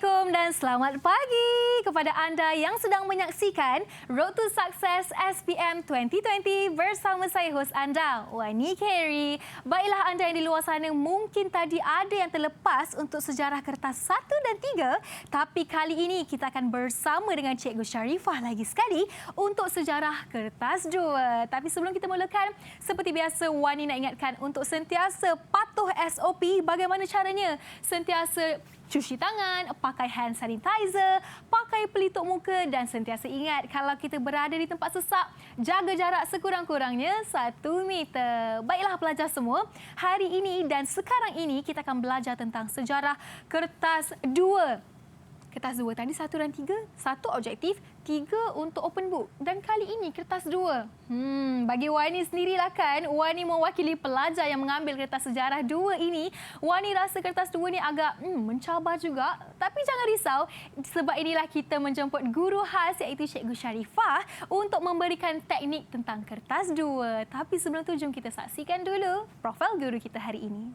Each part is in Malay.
Assalamualaikum dan selamat pagi kepada anda yang sedang menyaksikan Road to Success SPM 2020 bersama saya hos anda, Wani Carey. Baiklah anda yang di luar sana, mungkin tadi ada yang terlepas untuk sejarah kertas 1 dan 3, tapi kali ini kita akan bersama dengan Cikgu Sharifah lagi sekali untuk sejarah kertas 2. Tapi sebelum kita mulakan, seperti biasa Wani nak ingatkan untuk sentiasa patuh SOP. Bagaimana caranya? Sentiasa cuci tangan, pakai hand sanitizer, pakai pelitup muka dan sentiasa ingat kalau kita berada di tempat sesak, jaga jarak sekurang-kurangnya 1 meter. Baiklah pelajar semua, hari ini dan sekarang ini kita akan belajar tentang sejarah kertas 2. Kertas 2 tadi 1 dan 3, 1 objektif, 3 untuk open book. Dan kali ini kertas 2. Bagi Wani sendirilah kan, Wani mewakili pelajar yang mengambil kertas sejarah 2 ini. Wani rasa kertas 2 ni agak mencabar juga. Tapi jangan risau, sebab inilah kita menjemput guru khas iaitu Cikgu Sharifah untuk memberikan teknik tentang kertas 2. Tapi sebelum tu, jom kita saksikan dulu profil guru kita hari ini.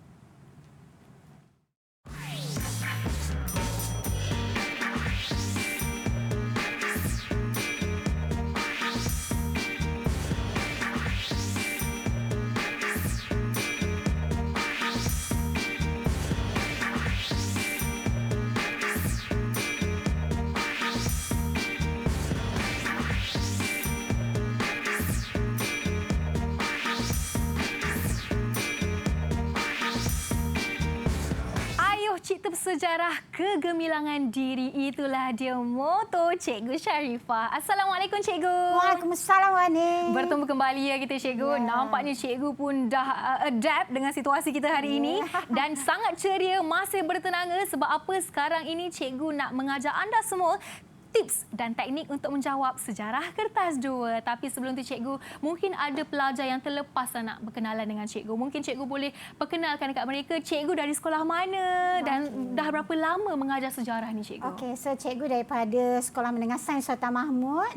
Cipta sejarah kegemilangan diri, itulah dia moto Cikgu Sharifah. Assalamualaikum Cikgu. Waalaikumsalam Wani. Bertemu kembali ya kita Cikgu. Nampaknya Cikgu pun dah adapt dengan situasi kita hari ini dan sangat ceria, masih bertenaga sebab apa sekarang ini Cikgu nak mengajar anda semua tips dan teknik untuk menjawab sejarah kertas 2. Tapi sebelum tu Cikgu, mungkin ada pelajar yang terlepas nak berkenalan dengan Cikgu. Mungkin Cikgu boleh perkenalkan dekat mereka Cikgu dari sekolah mana dan dah berapa lama mengajar sejarah ni Cikgu? Okey, so Cikgu daripada Sekolah Menengah Sains Sultan Mahmud.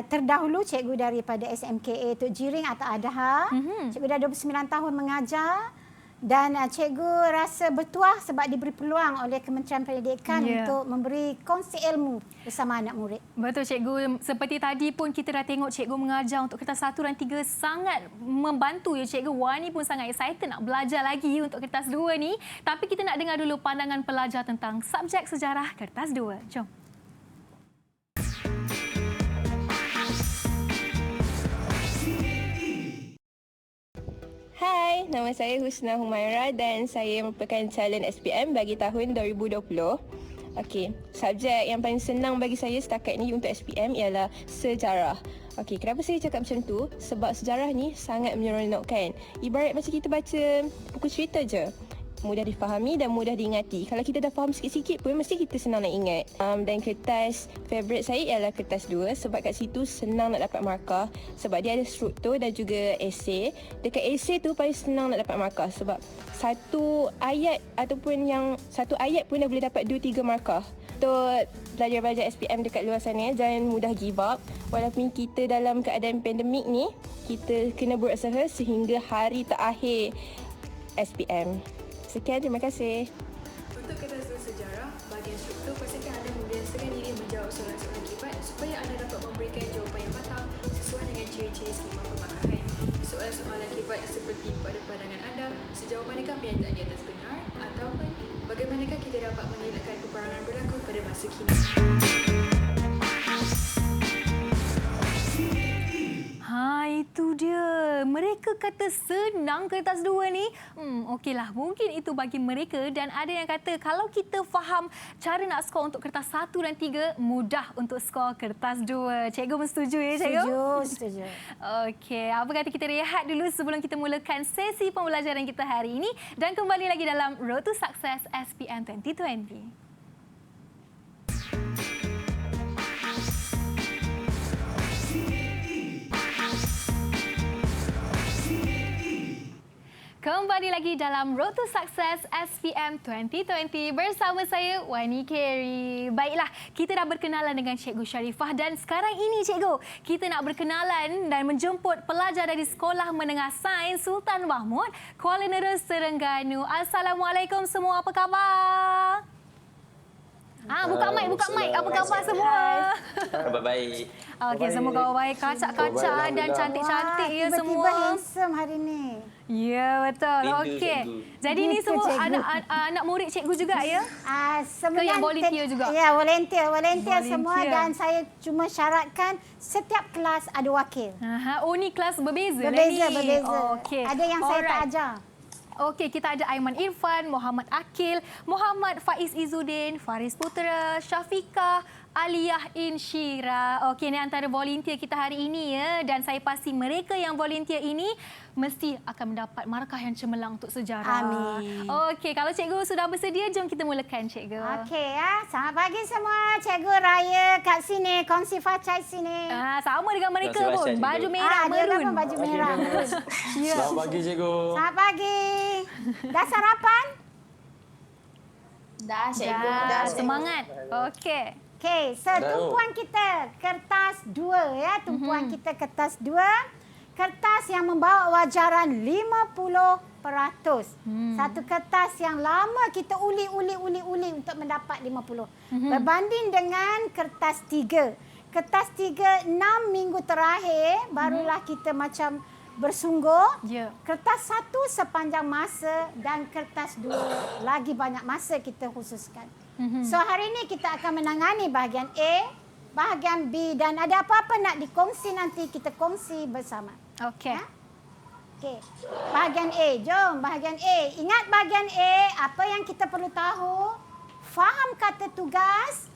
Terdahulu Cikgu daripada SMKA Tok Jiring atau Adha. Cikgu dah 29 tahun mengajar. Dan Cikgu rasa bertuah sebab diberi peluang oleh Kementerian Pendidikan untuk memberi kongsi ilmu bersama anak murid. Betul Cikgu. Seperti tadi pun kita dah tengok Cikgu mengajar untuk kertas 1 dan 3 sangat membantu ya Cikgu. Wani pun sangat excited nak belajar lagi untuk kertas 2 ni. Tapi kita nak dengar dulu pandangan pelajar tentang subjek sejarah kertas 2. Jom. Hai, nama saya Husna Humaira dan saya merupakan calon SPM bagi tahun 2020. Okey, subjek yang paling senang bagi saya setakat ni untuk SPM ialah sejarah. Okey, kenapa saya cakap macam tu? Sebab sejarah ni sangat menyeronokkan. Ibarat macam kita baca buku cerita je. Mudah difahami dan mudah diingati. Kalau kita dah faham sikit-sikit pun mesti kita senang nak ingat. Dan kertas favourite saya ialah kertas 2 sebab kat situ senang nak dapat markah sebab dia ada struktur dan juga esei. Dekat esei tu paling senang nak dapat markah sebab satu ayat pun dah boleh dapat 2-3 markah. Untuk pelajar-pelajar SPM dekat luar sana, jangan mudah give up. Walaupun kita dalam keadaan pandemik ni, kita kena berusaha sehingga hari terakhir SPM. Sekian, terima kasih. Untuk kertas 2 sejarah, bahagian struktur, pastikan anda membiasakan diri menjawab soalan-soalan kibat supaya anda dapat memberikan jawapan yang matang sesuai dengan ciri-ciri skema pemakaran. Soalan-soalan kibat seperti pada pandangan anda, sejauh manakah pernyataan di atas benar ataupun bagaimanakah kita dapat mengelakkan peperangan berlaku pada masa kini. Itu dia. Mereka kata senang kertas 2 ni. Okeylah, mungkin itu bagi mereka dan ada yang kata kalau kita faham cara nak skor untuk kertas 1 dan 3, mudah untuk skor kertas 2. Cikgu setuju ya Cikgu? Setuju. Okey, apa kata kita rehat dulu sebelum kita mulakan sesi pembelajaran kita hari ini dan kembali lagi dalam Road to Success SPM 2020. Kembali lagi dalam Road to Success SPM 2020 bersama saya Wani Carey. Baiklah, kita dah berkenalan dengan Cikgu Sharifah dan sekarang ini Cikgu, kita nak berkenalan dan menjemput pelajar dari Sekolah Menengah Sains Sultan Mahmud, Kuala Neras, Terengganu. Assalamualaikum semua, apa khabar? Buka mic. Apa khabar semua? Khabar baik. Okey, semua khabar baik. Kacak-kacak dan cantik-cantik ya Tiba-tiba semua. handsome hari ni. Ya, betul. Rindu Okey. cikgu. Jadi ni Gitu, semua cikgu. anak murid cikgu juga ya? Sebenarnya yang volunteer juga? Ya, volunteer semua Volunteer. dan saya cuma syaratkan setiap kelas ada wakil. Ni kelas berbeza lah Berbeza, ni. berbeza. Okey. Ada yang saya tak Alright. ajar. Okey, kita ada Aiman Irfan, Muhammad Akil, Muhammad Faiz Izzuddin, Faris Putera, Syafiqah, Aliyah Insyira. Okey, ini antara volunteer kita hari ini ya. Dan saya pasti mereka yang volunteer ini mesti akan mendapat markah yang cemerlang untuk sejarah. Amin. Okey, kalau cikgu sudah bersedia, jom kita mulakan cikgu. Okey ya. Selamat pagi semua. Cikgu Raya kat sini. Kongsi facai sini. Sama dengan mereka Terima kasih, pun. cikgu. Baju merah, Dia merun. pun baju merah. Ya. Selamat pagi cikgu. Selamat pagi. Dah sarapan? Dah, cikgu. Dah, semangat. Okey. Okey, so tumpuan kita kertas 2 ya. Tumpuan kita kertas 2. Kertas yang membawa wajaran 50%. Satu kertas yang lama kita uli untuk mendapat 50. Berbanding dengan kertas 3. Kertas 3 6 minggu terakhir barulah kita macam bersungguh. Ya. Kertas 1 sepanjang masa dan kertas 2 lagi banyak masa kita khususkan. So hari ini kita akan menangani bahagian A, bahagian B dan ada apa-apa nak dikongsi nanti kita kongsi bersama. Okey. Okey. Bahagian A, jom bahagian A. Ingat bahagian A, apa yang kita perlu tahu? Faham kata tugas,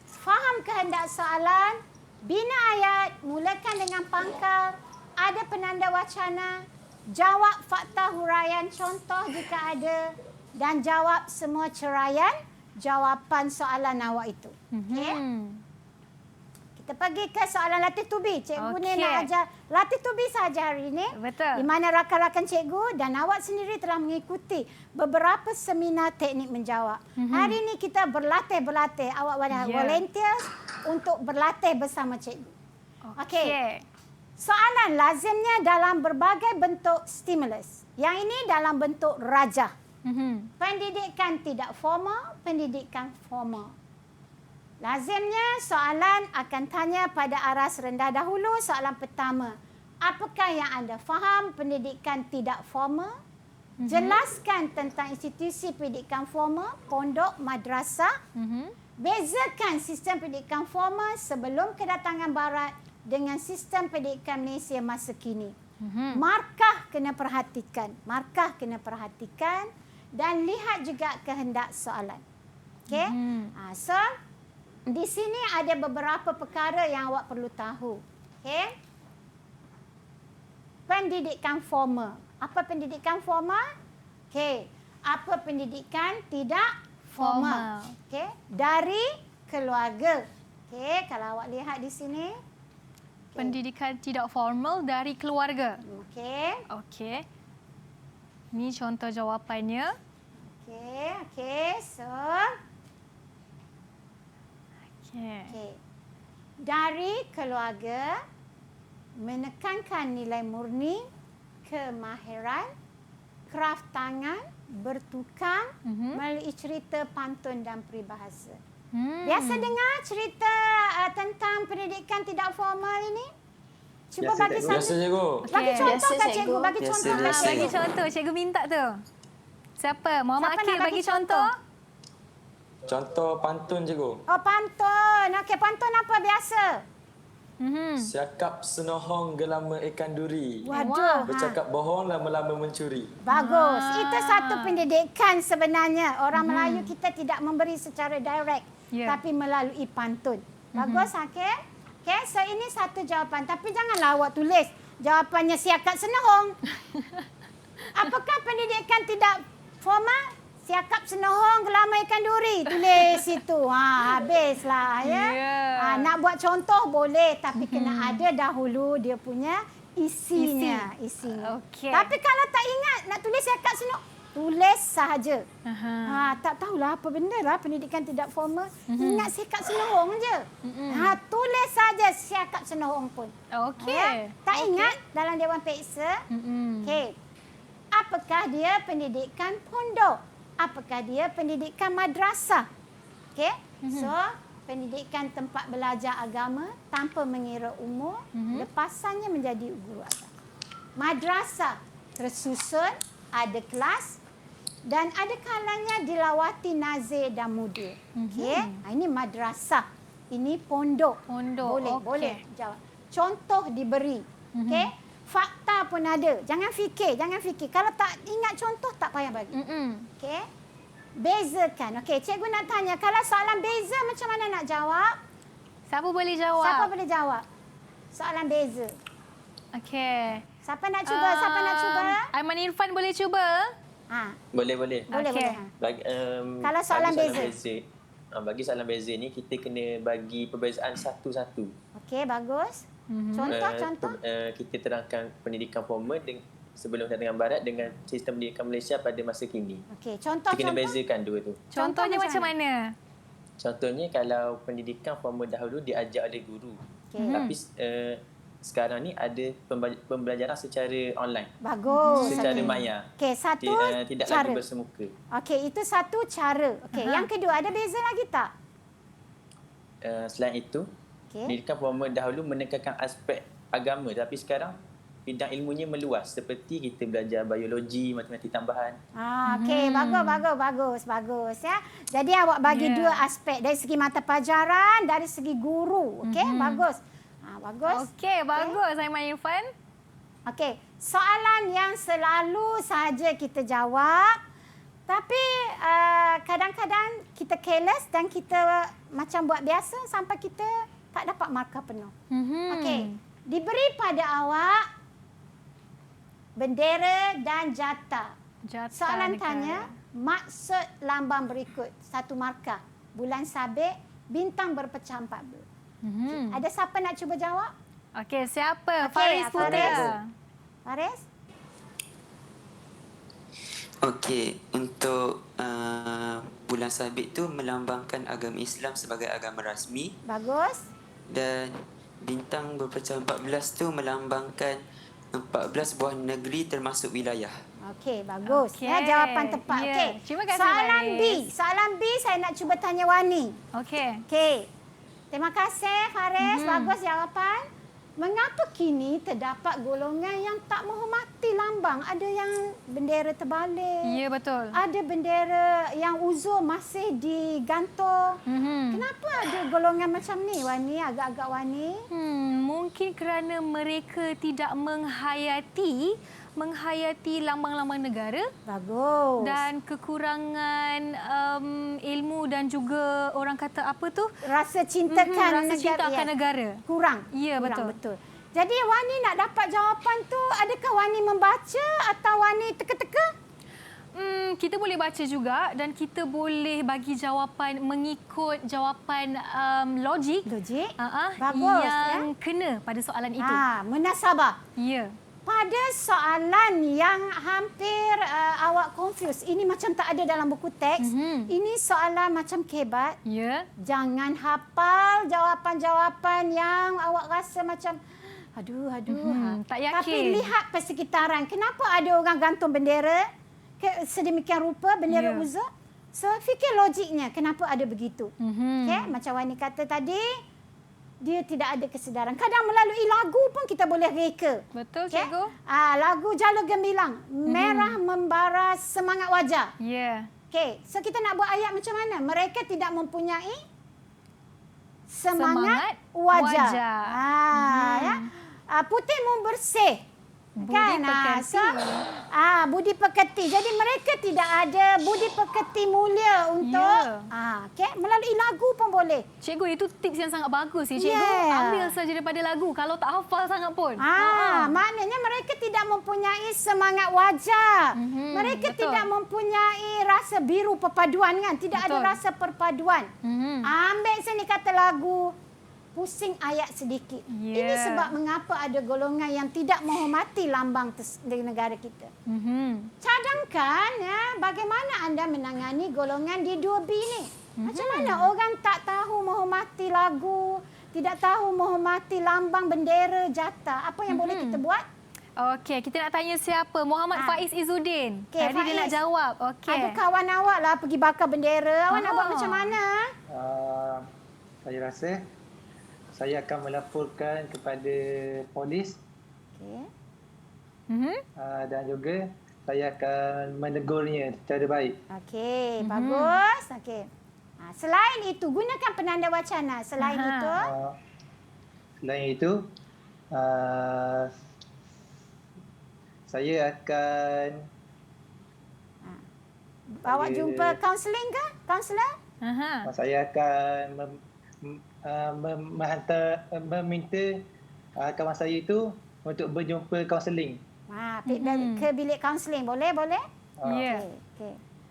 faham kehendak soalan, bina ayat, mulakan dengan pangkal, ada penanda wacana, jawab fakta huraian contoh jika ada dan jawab semua ceraian jawapan soalan awak itu. Okey? Kita pergi ke soalan latih tubi. Cikgu ni Okey. nak ajar latih tubi saja hari ini. Betul. Di mana rakan-rakan cikgu dan awak sendiri telah mengikuti beberapa seminar teknik menjawab. Hari ini kita berlatih-berlatih. Awak ada volunteer untuk berlatih bersama cikgu. Okey. Soalan lazimnya dalam berbagai bentuk stimulus. Yang ini dalam bentuk rajah. Pendidikan tidak formal, pendidikan formal. Lazimnya soalan akan tanya pada aras rendah dahulu. Soalan pertama, apakah yang anda faham pendidikan tidak formal? Jelaskan tentang institusi pendidikan formal, pondok, madrasah. Bezakan sistem pendidikan formal sebelum kedatangan barat dengan sistem pendidikan Malaysia masa kini. Markah kena perhatikan. Markah kena perhatikan dan lihat juga kehendak soalan. Okey? So di sini ada beberapa perkara yang awak perlu tahu. Okey? Pendidikan formal. Apa pendidikan formal? Okey. Apa pendidikan tidak formal? Okey. Dari keluarga. Okey, kalau awak lihat di sini. Pendidikan tidak formal dari keluarga. Okey. Okey. Ini contoh jawapannya. Okey. So, okey. Dari keluarga menekankan nilai murni, kemahiran, kraf tangan, bertukang melalui cerita, pantun dan peribahasa. Biasa dengar cerita tentang pendidikan tidak formal ini? Cuba bagi Biasa satu. cikgu. Bagi Okey. contoh Biasa, kan cikgu? cikgu. Bagi Biasa, contoh kan biasa. Bagi cikgu? contoh, cikgu minta tu. Siapa? Muhammad Siapa Akil nak bagi bagi contoh. Contoh pantun cikgu. Oh, pantun. Okey, pantun apa biasa? Siakap senohong gelama ikan duri. Waduh. Bercakap bohong lama-lama mencuri. Bagus. Itu satu pendidikan sebenarnya. Orang Melayu kita tidak memberi secara direct. Ya. Tapi melalui pantun. Bagus, okey? Okey, so ini satu jawapan. Tapi janganlah awak tulis jawapannya siakap senohong. Apakah pendidikan tidak formal? Siakap senohong gelama ikan duri. Tulis itu. Habislah ya. Ya. Nak buat contoh boleh. Tapi kena ada dahulu dia punya isinya. Isinya. Okey. Tapi kalau tak ingat nak tulis siakap senohong, tulis sahaja. Tak tahulah apa benda lah pendidikan tidak formal. Ingat siakap senohong je. Tulis saja siakap senohong pun. Okey. Tak ingat dalam Dewan Peksa. Okey. Apakah dia pendidikan pondok? Apakah dia pendidikan madrasah? Okey. So, pendidikan tempat belajar agama tanpa mengira umur, lepasannya menjadi guru agama. Madrasah tersusun, ada kelas dan ada kalanya dilawati nazir dan muda. Okey. Ini madrasah. Ini pondok. Boleh, okey. boleh jawab. Contoh diberi. Okey. Fakta pun ada. Jangan fikir. Kalau tak ingat contoh, tak payah bagi. Okey. Bezakan. Okey, cikgu nak tanya, kalau soalan beza macam mana nak jawab? Siapa boleh jawab? Siapa boleh jawab? Soalan beza. Okey. Siapa nak cuba? Siapa nak cuba? Aiman Irfan boleh cuba? Ha, Boleh. boleh, Okey. boleh. Ha. Bagi, Kalau soalan beza. Bagi soalan beza ni, kita kena bagi perbezaan satu-satu. Okey, bagus. Contoh. Kita terangkan pendidikan formal sebelum dengan barat dengan sistem pendidikan Malaysia pada masa kini. Okey, Kita kena contoh. bezakan dua tu. Contohnya macam mana? Contohnya kalau pendidikan formal dahulu diajar oleh guru. Okey. Tapi sekarang ni ada pembelajaran secara online. Bagus. Secara Okey. maya. Okey, satu Tidak cara. lagi bersemuka. Okey, itu satu cara. Okey, yang kedua ada beza lagi tak? Selain itu, Okey. pendidikan formal dahulu menekankan aspek agama, tapi sekarang bidang ilmunya meluas seperti kita belajar biologi, matematik tambahan. Okey, bagus ya. Jadi awak bagi dua aspek, dari segi mata pelajaran, dari segi guru. Okey, bagus. Bagus. Okey, bagus Aiman Irfan. Okey, soalan yang selalu saja kita jawab, tapi kadang-kadang kita careless dan kita macam buat biasa sampai kita tak dapat markah penuh. Okey, diberi pada awak bendera dan jata. Soalan tanya, maksud lambang berikut. Satu markah, bulan sabit, bintang berpecah 14. Ada siapa nak cuba jawab? Okey, siapa? Okey, Faris Putra. Faris? Okey, untuk bulan sabit tu melambangkan agama Islam sebagai agama rasmi Bagus. dan bintang berpecah 14 tu melambangkan 14 buah negeri termasuk wilayah. Okey, bagus. Okey. Ya, jawapan tepat. Ya. Okey. Terima kasih, Soalan B. Faris. Soalan B saya nak cuba tanya Wani. Okey. Okey. Terima kasih Faris. Bagus jawapan. Mengapa kini terdapat golongan yang tak menghormati lambang? Ada yang bendera terbalik. Ya, betul. Ada bendera yang uzur masih digantung. Kenapa ada golongan macam ni, Wani? Agak-agak Wani. Mungkin kerana mereka tidak menghayati lambang-lambang negara Bagus. dan kekurangan ilmu dan juga orang kata apa tu? Rasa cintakan Rasa cinta akan ya. negara. Kurang. Ya, Kurang, betul. Jadi Wani nak dapat jawapan tu, adakah Wani membaca atau Wani teka-teka? Kita boleh baca juga dan kita boleh bagi jawapan mengikut jawapan logik. Logik. Bagus, yang kena pada soalan itu. Munasabah. Ya. Pada soalan yang hampir awak confuse, ini macam tak ada dalam buku teks. Ini soalan macam kebat. Ya. Jangan hafal jawapan-jawapan yang awak rasa macam aduh. Tak yakin. Tapi lihat persekitaran. Kenapa ada orang gantung bendera sedemikian rupa, bendera uzur? So fikir logiknya kenapa ada begitu. Okay? Macam Wani kata tadi, dia tidak ada kesedaran. Kadang melalui lagu pun kita boleh reka. Betul, Okay? cikgu. Lagu Jalur Gemilang, merah membara semangat wajah. Ya. Okay, so kita nak buat ayat macam mana? Mereka tidak mempunyai semangat wajah. Ya. Putih membersih. Budi Kan? pekerti. Budi pekerti. Jadi mereka tidak ada budi pekerti mulia untuk okay? Melalui lagu pun boleh. Cikgu, itu tips yang sangat bagus ya, cikgu. Yeah. Ambil saja daripada lagu kalau tak hafal sangat pun. Maknanya mereka tidak mempunyai semangat wajah. Mereka betul. tidak mempunyai rasa biru perpaduan kan? Tidak Betul. ada rasa perpaduan. Ambil sini kata lagu, pusing ayat sedikit. Yeah. Ini sebab mengapa ada golongan yang tidak menghormati lambang di negara kita. Cadangkan ya, bagaimana anda menangani golongan di 2B ni? Macam mana orang tak tahu menghormati lagu, tidak tahu menghormati lambang, bendera, jata. Apa yang boleh kita buat? Okey, kita nak tanya siapa? Muhammad Faiz Izzuddin. Okey, Tadi dia Faiz. nak jawab. Okey. Ada kawan awak lah pergi bakar bendera. Awak nak buat macam mana? Saya rasa saya akan melaporkan kepada polis Okey. dan juga saya akan menegurnya secara baik. Okey, bagus. Okey. Selain itu, gunakan penanda wacana. Selain itu, Selain itu, saya akan awak jumpa kaunseling ke? Kaunselor? saya akan meminta kawan saya itu untuk berjumpa kaunseling. Ke bilik kaunseling. Boleh? Ya.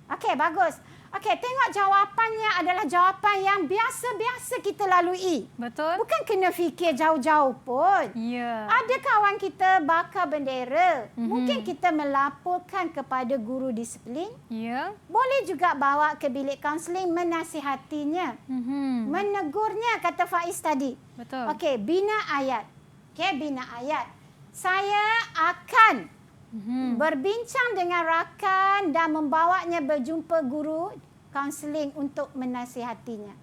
Okey, bagus. Okey, tengok jawapannya adalah jawapan yang biasa-biasa kita lalui. Betul? Bukan kena fikir jauh-jauh pun. Ya. Ada kawan kita bakar bendera. Mungkin kita melaporkan kepada guru disiplin. Ya. Boleh juga bawa ke bilik kaunseling menasihatinya. Menegurnya, kata Faiz tadi. Betul. Okey, bina ayat. Okey, bina ayat. Saya akan berbincang dengan rakan dan membawanya berjumpa guru kaunseling untuk menasihatinya.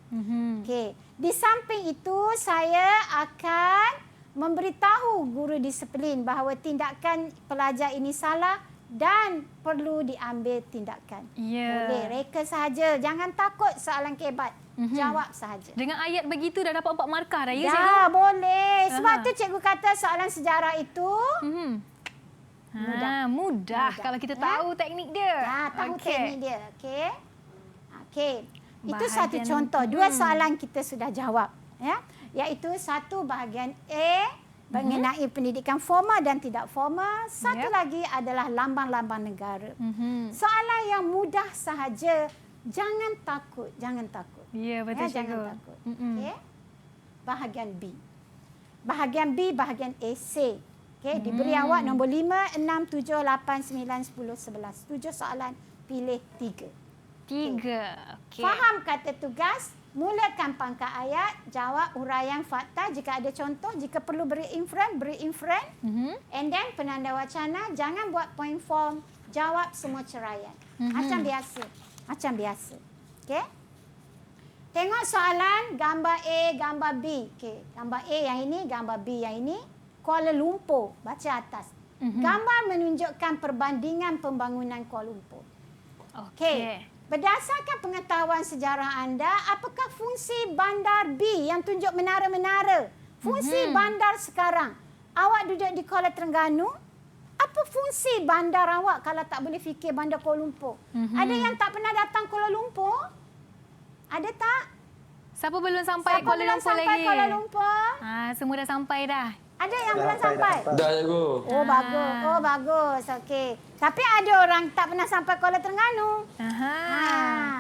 Okey. Di samping itu, saya akan memberitahu guru disiplin bahawa tindakan pelajar ini salah dan perlu diambil tindakan. Ya. Boleh, reka sahaja. Jangan takut soalan kebat. Jawab sahaja. Dengan ayat begitu dah dapat 4 markah dah, ya cikgu? Dah, boleh. Sebab tu cikgu kata soalan sejarah itu Mudah kalau kita tahu teknik dia. tahu Okey. teknik dia. Okey. Itu Bahagian- satu contoh. 2 soalan kita sudah jawab. Ya, iaitu satu bahagian A mengenai pendidikan formal dan tidak formal. Satu lagi adalah lambang-lambang negara. Soalan yang mudah sahaja. Jangan takut. Ya, betul cikgu. Jangan takut. Okey. Bahagian B. Bahagian B, bahagian A, C. Okey, diberi awak nombor 5, 6, 7, 8, 9, 10, 11. 7 soalan, pilih 3. 3. Okey. Faham kata tugas, mulakan pangkal ayat, jawab uraian fakta jika ada contoh, jika perlu beri inferen. And then penanda wacana, jangan buat point form, jawab semua ceraian. Macam biasa. Okey? Tengok soalan gambar A, gambar B. Okey, gambar A yang ini, gambar B yang ini. Kuala Lumpur, baca atas. Gambar menunjukkan perbandingan pembangunan Kuala Lumpur. Okey. Berdasarkan pengetahuan sejarah anda, apakah fungsi bandar B yang tunjuk menara-menara? Fungsi bandar sekarang. Awak duduk di Kuala Terengganu, apa fungsi bandar awak kalau tak boleh fikir bandar Kuala Lumpur? Ada yang tak pernah datang Kuala Lumpur? Ada tak? Siapa belum sampai Kuala Lumpur lagi? Kuala Lumpur? Semua dah sampai dah. Ada yang belum sampai? Dah cikgu. Oh, bagus. Bagus. Okey. Tapi ada orang tak pernah sampai Kuala Terengganu.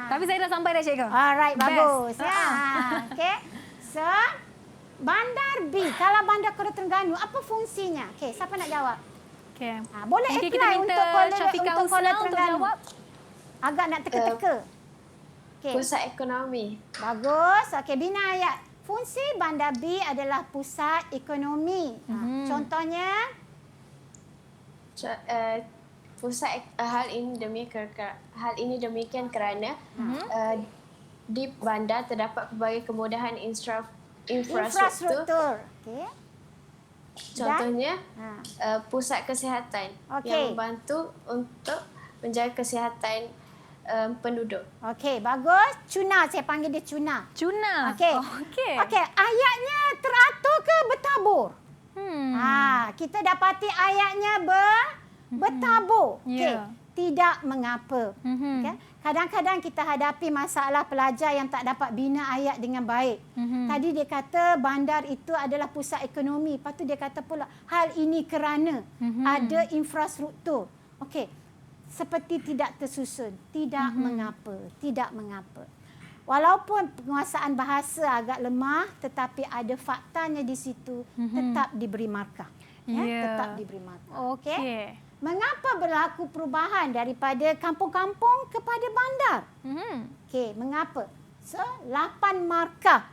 Tapi saya dah sampai dah cikgu. Alright, Best. bagus. Okey. So, bandar B. Kalau bandar Kuala Terengganu, apa fungsinya? Okey, siapa nak jawab? Okey. Boleh Mungkin kita apply minta untuk Kuala Syafiqah Husna untuk Terengganu. jawab. Agak nak teka-teka. Okey. Pusat ekonomi. Bagus. Okey, bina ayat. Fungsi bandar B adalah pusat ekonomi. Contohnya, Hal ini demikian kerana di bandar terdapat pelbagai kemudahan infrastruktur. Okey. Contohnya pusat kesihatan yang membantu untuk menjaga kesihatan penduduk. Okey, bagus. Cuna, saya panggil dia Cuna. Cuna. Okey. Okey. Okey, ayatnya teratur ke bertabur? Kita dapati ayatnya bertabur. Okey. Ya. Tidak mengapa. Okay? Kadang-kadang kita hadapi masalah pelajar yang tak dapat bina ayat dengan baik. Tadi dia kata bandar itu adalah pusat ekonomi. Lepas tu dia kata pula hal ini kerana ada infrastruktur. Okey. Seperti tidak tersusun. Tidak mengapa. Walaupun penguasaan bahasa agak lemah, tetapi ada faktanya di situ, tetap diberi markah. Tetap diberi markah. Okey. Mengapa berlaku perubahan daripada kampung-kampung kepada bandar? Okey, mengapa? So, 8 markah.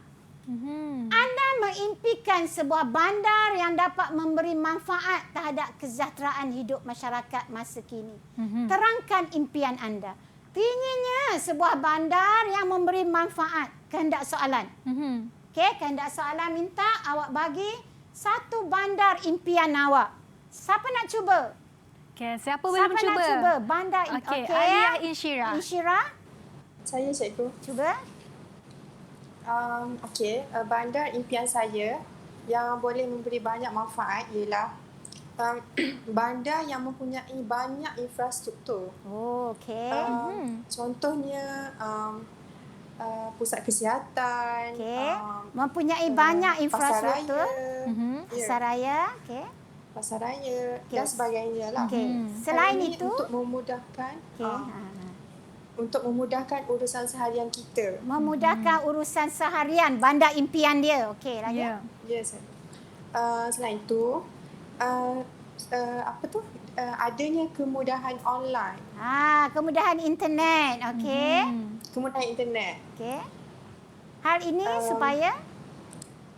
Anda mengimpikan sebuah bandar yang dapat memberi manfaat terhadap kesejahteraan hidup masyarakat masa kini. Terangkan impian anda. Inginnya sebuah bandar yang memberi manfaat. Kehendak soalan. Okey, kehendak soalan minta awak bagi satu bandar impian awak. Siapa nak cuba? Okey, siapa boleh mencuba? Siapa nak cuba? Bandar Okey, Aliyah Insyirah. Insyirah, Saya cikgu. cuba. Bandar impian saya yang boleh memberi banyak manfaat ialah bandar yang mempunyai banyak infrastruktur. Oh, okey. Contohnya pusat kesihatan, Okey. Mempunyai banyak infrastruktur. pasar raya, Pasar raya, okey. pasar raya Okey. dan sebagainya lah. Okey. Selain Ini itu, untuk memudahkan urusan seharian kita. memudahkan urusan seharian bandar impian dia. Okey, lanjut. Ya. Ya, saya. Selain itu, adanya kemudahan online, Kemudahan internet. Okey. kemudahan internet. Okey. Hal ini supaya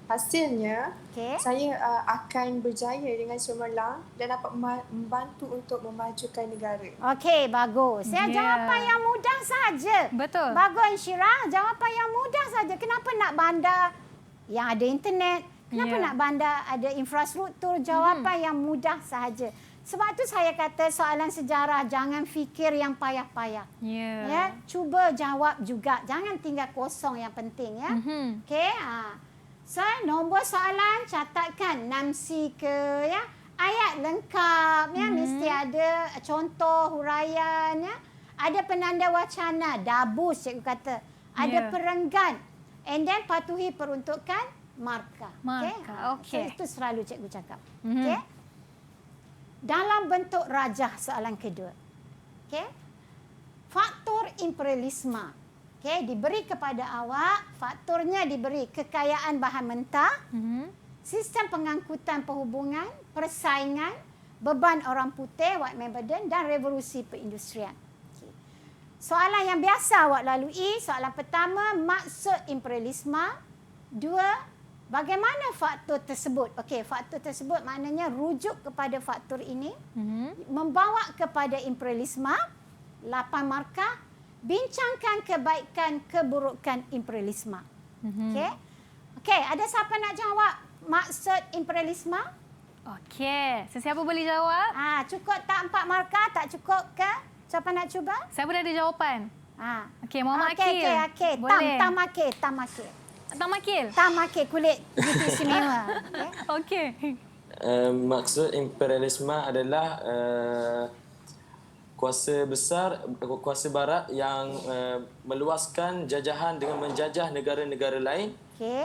Hasilnya, okey. saya akan berjaya dengan cemerlang dan dapat membantu untuk memajukan negara. Okey, bagus. Ya, jawapan yang mudah saja. Betul. Bagus, Insyirah. Jawapan yang mudah saja. Kenapa nak bandar yang ada internet? Kenapa nak bandar ada infrastruktur? Jawapan yang mudah sahaja. Sebab tu saya kata soalan sejarah jangan fikir yang payah-payah. Ya, cuba jawab juga. Jangan tinggal kosong yang penting ya. Okey, So, nombor soalan catatkan 6C ke ya. Ayat lengkap ya, mesti ada contoh huraian ya. Ada penanda wacana, dabus cikgu kata. Ada perenggan. And then patuhi peruntukan markah. Okey. So, itu selalu cikgu cakap. Okey. Dalam bentuk rajah soalan kedua. Okey. Faktor imperialisme. Okey, diberi kepada awak, faktornya diberi kekayaan bahan mentah, sistem pengangkutan perhubungan, persaingan, beban orang putih, white man burden dan revolusi perindustrian. Okay. Soalan yang biasa awak lalui, soalan pertama, maksud imperialisme. Dua, bagaimana faktor tersebut? Okey, faktor tersebut maknanya rujuk kepada faktor ini, membawa kepada imperialisme, 8 markah. Bincangkan kebaikan keburukan imperialisme. Okey. Okey, ada siapa nak jawab maksud imperialisme? Okey, sesiapa boleh jawab? Cukup tak 4 markah? Tak cukup ke? Siapa nak cuba? Saya pun ada jawapan. Okey, Muhammad Okey, Akil. okey. Boleh. Tam Akil. Tam Akil. Kulit gitu istimewa. Okey. Maksud imperialisme adalah kuasa barat yang meluaskan jajahan dengan menjajah negara-negara lain